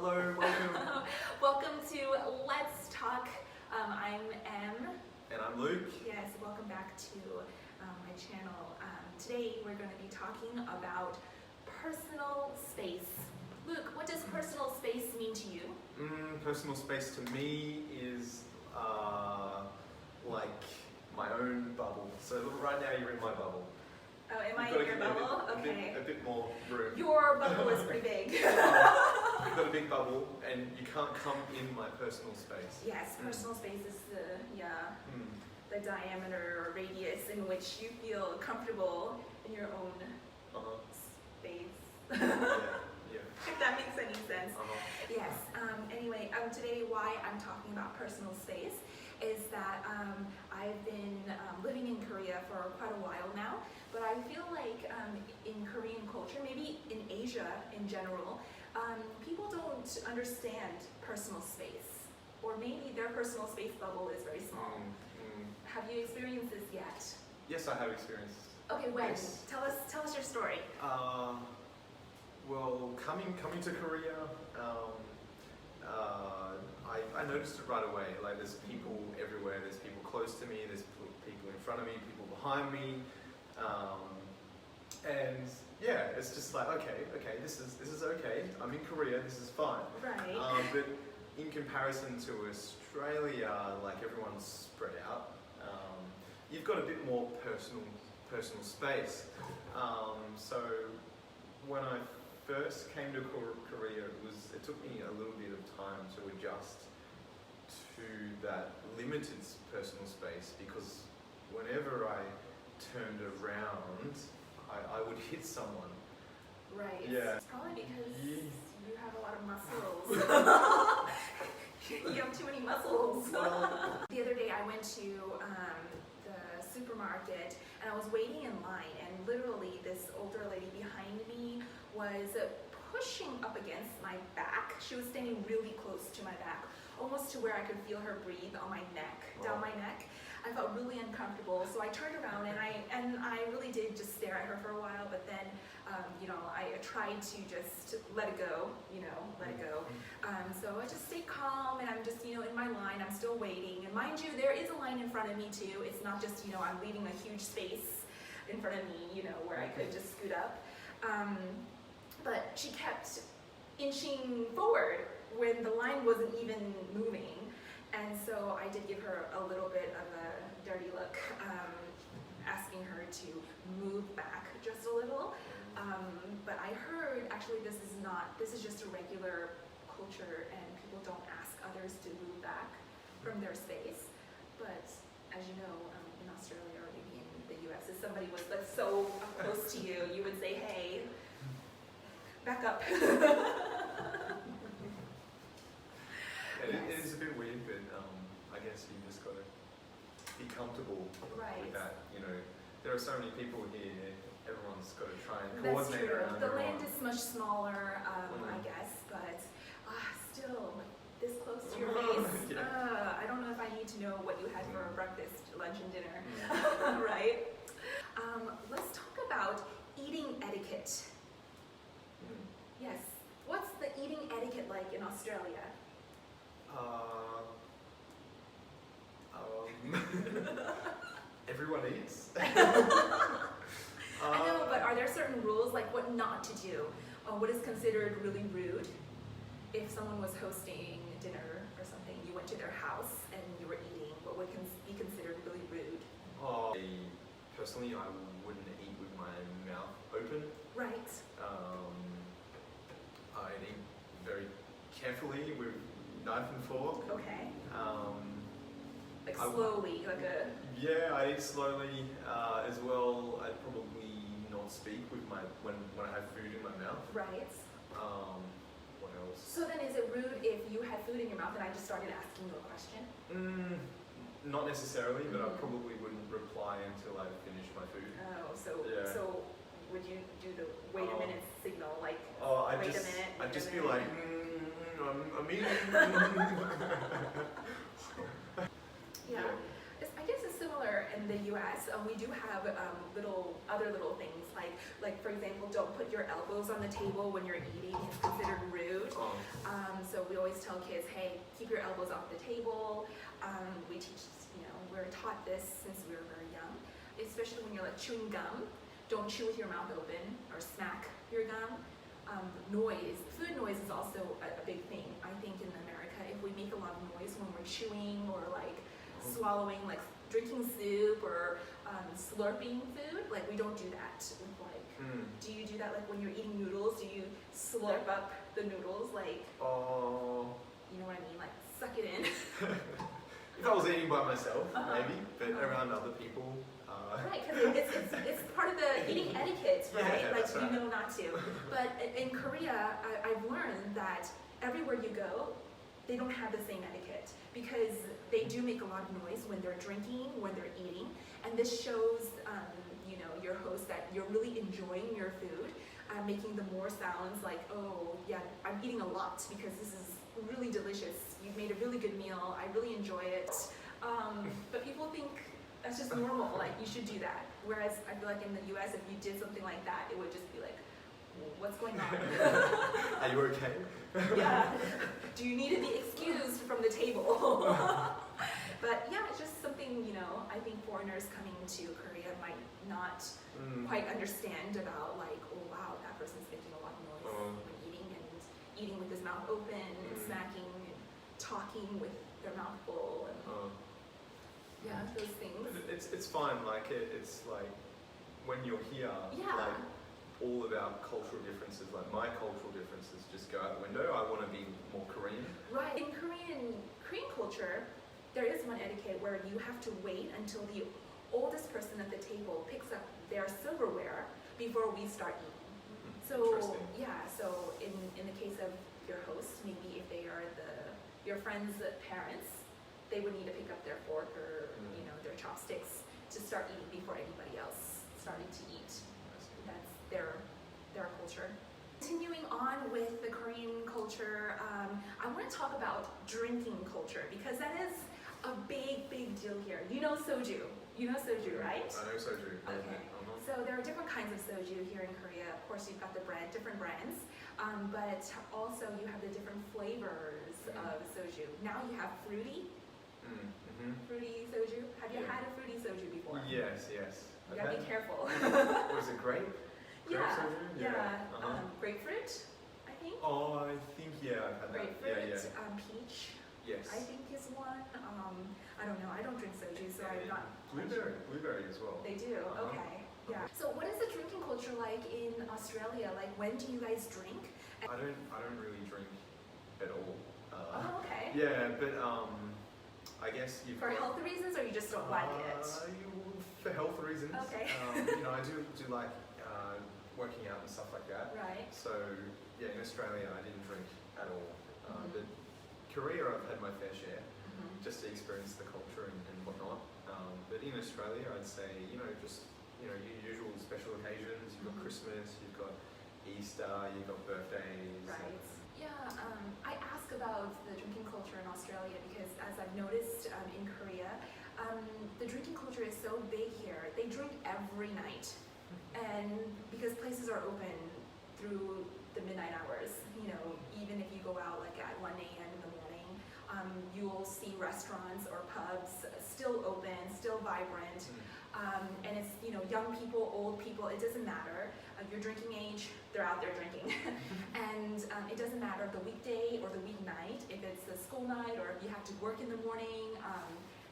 Hello, welcome. Welcome to Let's Talk. I'm Em. And I'm Luke. Yes, welcome back to my channel. Today we're going to be talking about personal space. Luke, what does personal space mean to you? Personal space to me is like my own bubble. So right now you're in my bubble. Oh, am I in your bubble? Okay. A bit more room. Your bubble is pretty big. You've got a big bubble and you can't come in my personal space. Yes, personal space is the diameter or radius in which you feel comfortable in your own space. Yeah. If that makes any sense. Yes. Anyway, today why I'm talking about personal space is that I've been living in Korea for quite a while now, but I feel like in Korean culture, maybe in Asia in general, people don't understand personal space, or maybe their personal space bubble is very small. Have you experienced this yet? Yes, I have experienced. Okay, when? Yes. Tell us your story. Well, coming to Korea, I noticed it right away. Like, there's people everywhere. There's people close to me. There's people in front of me. People behind me. And yeah, it's just like okay, this is okay. I'm in Korea. This is fine. Right. But in comparison to Australia, like everyone's spread out. You've got a bit more personal space. So when I first came to Korea, it took me a little bit of time to adjust to that limited personal space, because whenever I turned around, I would hit someone. Right. Yeah. It's probably because you have a lot of muscles. You have too many muscles. The other day I went to the supermarket and I was waiting in line, and literally this older lady behind me was pushing up against my back. She was standing really close to my back, almost to where I could feel her breathe on my neck, down my neck. I felt really uncomfortable, so I turned around and I really did just stare at her for a while, but then I tried to just let it go, let it go. So I just stayed calm, and I'm just in my line, I'm still waiting. And mind you, there is a line in front of me too. It's not just I'm leaving a huge space in front of me, where I could just scoot up. But she kept inching forward when the line wasn't even moving. And so I did give her a little bit of a dirty look, asking her to move back just a little. But I heard, actually, this is just a regular culture, and people don't ask others to move back from their space. But as you know, in Australia or maybe in the US, if somebody was so close to you, you would say, hey, back up. It is a bit weird, but I guess you just got to be comfortable with that. There are so many people here. Everyone's got to try and coordinate around. The land is much smaller, I guess, but still this close to your face. I don't know if I need to know what you had for breakfast, lunch, and dinner. Right? Let's talk about eating etiquette. Yes. What's the eating etiquette like in Australia? Everyone eats. I know, but are there certain rules, like what not to do? What is considered really rude? If someone was hosting dinner or something, you went to their house and you were eating, what would be considered really rude? Personally, I wouldn't eat with my mouth open. Right. I eat very carefully with knife and fork. Okay. Like I slowly, like a... Yeah, I eat slowly as well. I'd probably not speak with when I have food in my mouth. Right. What else? So then is it rude if you had food in your mouth and I just started asking you a question? Not necessarily, but I probably wouldn't reply until I finish my food. Oh, so would you do the wait a minute signal, like wait a minute? I'd just be like, I'm eating. Yeah. I guess it's similar in the U.S., we do have other little things like for example, don't put your elbows on the table when you're eating. It's considered rude. So we always tell kids, hey, keep your elbows off the table. We teach, we're taught this since we were very young, especially when you're like chewing gum. Don't chew with your mouth open or smack your gum. Food noise is also a big thing. I think in America, if we make a lot of noise when we're chewing or like swallowing, like drinking soup or slurping food, like we don't do that with like, do you do that like when you're eating noodles? Do you slurp up the noodles like, you know what I mean? Like suck it in. If I was eating by myself, maybe, but around other people. Right, because it's part of the eating etiquette, right? Yeah, like that's right. you know not to. But in Korea, I've learned that everywhere you go, they don't have the same etiquette because they do make a lot of noise when they're drinking, when they're eating, and this shows, your host that you're really enjoying your food, making the more sounds like, oh yeah, I'm eating a lot because this is really delicious. You've made a really good meal. I really enjoy it. But people think that's just normal, like you should do that. Whereas I feel like in the US, if you did something like that, it would just be like, what's going on? Are you okay? Yeah. Do you need to be excused from the table? But yeah, it's just something, I think foreigners coming to Korea might not quite understand about like, oh wow, that person's making a lot of noise when eating with his mouth open and smacking and talking with their mouth full and yeah, those things. It's fine. Like it's like when you're here, like all of our cultural differences, like my cultural differences, just go out the window. I want to be more Korean. Right. In Korean culture, there is one etiquette where you have to wait until the oldest person at the table picks up their silverware before we start eating. So so in the case of your host, maybe if they are your friend's parents, they would need to pick up their fork or their chopsticks to start eating before anybody else started to eat. That's their culture. Continuing on with the Korean culture, I want to talk about drinking culture because that is a big deal here. You know soju. You know soju, right? I know soju. Okay. So there are different kinds of soju here in Korea. Of course, you've got different brands, but also you have the different flavors of soju. Now you have fruity fruity soju. Have you had a fruity soju before? Yes. You gotta be careful. Was it grape? Yeah. Grapefruit, I think. Oh, I think I've had that. Grapefruit, peach. Yes. I think is one. I don't know. I don't drink soju, so I'm not. Blueberry as well. They do. Okay. Yeah. So what is the drinking culture like in Australia? Like when do you guys drink? I don't really drink at all. Okay. Yeah, but I guess you've for health reasons, or you just don't like it? For health reasons. Okay. I do like working out and stuff like that. Right. So in Australia I didn't drink at all. But Korea I've had my fair share, just to experience the culture and whatnot. But in Australia I'd say just your usual special occasions. You've got Christmas, you've got Easter, you've got birthdays. Right. I ask about the drinking culture in Australia because as I've noticed in Korea, the drinking culture is so big here. They drink every night. And because places are open through the midnight hours, even if you go out like at 1 a.m. in the morning, you'll see restaurants or pubs still open, still vibrant. And it's, young people, old people, it doesn't matter. Your drinking age, they're out there drinking. And it doesn't matter the weekday or the weeknight, if it's a school night or if you have to work in the morning,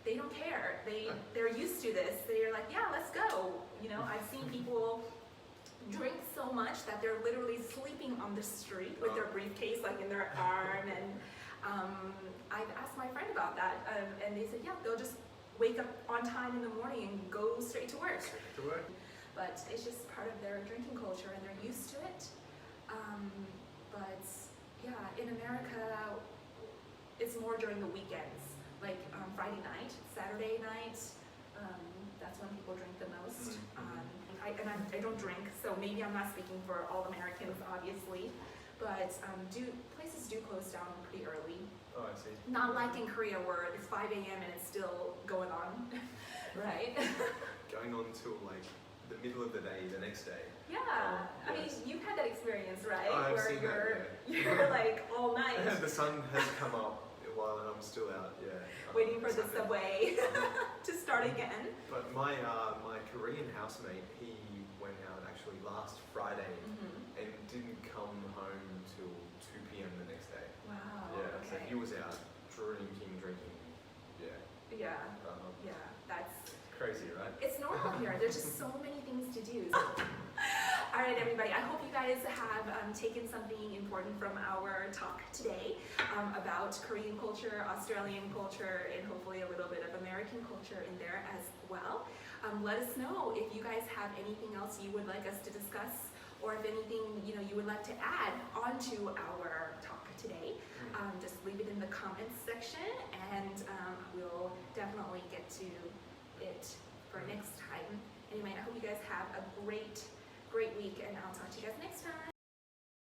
they don't care. They're used to this. They're like, yeah, let's go. I've seen people drink so much that they're literally sleeping on the street with their briefcase like in their arm. And I've asked my friend about that, and they said, yeah, they'll just wake up on time in the morning and go straight to work. But it's just part of their drinking culture and they're used to it. But yeah, in America, it's more during the weekends, like Friday night, Saturday night. That's when people drink the most. I don't drink, so maybe I'm not speaking for all Americans, obviously. But places do close down pretty early. Oh, I see. Not like in Korea where it's 5 a.m. and it's still going on. Right. going on till like the middle of the day the next day. Yeah. I mean, yes. you've had that experience, right? I've Where seen that, you're like all night The sun has come up while I'm still out, waiting for the Sunday. subway to start again. But my my Korean housemate, he went out actually last Friday and didn't come home till 2 p.m. the next day. Wow. Yeah, so Okay. he was out drinking. Yeah, Yeah. Yeah. That's crazy, right? it's normal here. There's just so many things to do. All right, everybody. I hope you guys have taken something important from our talk today about Korean culture, Australian culture, and hopefully a little bit of American culture in there as well. Let us know if you guys have anything else you would like us to discuss, or if anything you would like to add onto our talk today. Just leave it in the comments section, and we'll definitely get to it for next time. Anyway, I hope you guys have a great week, and I'll talk to you guys next time.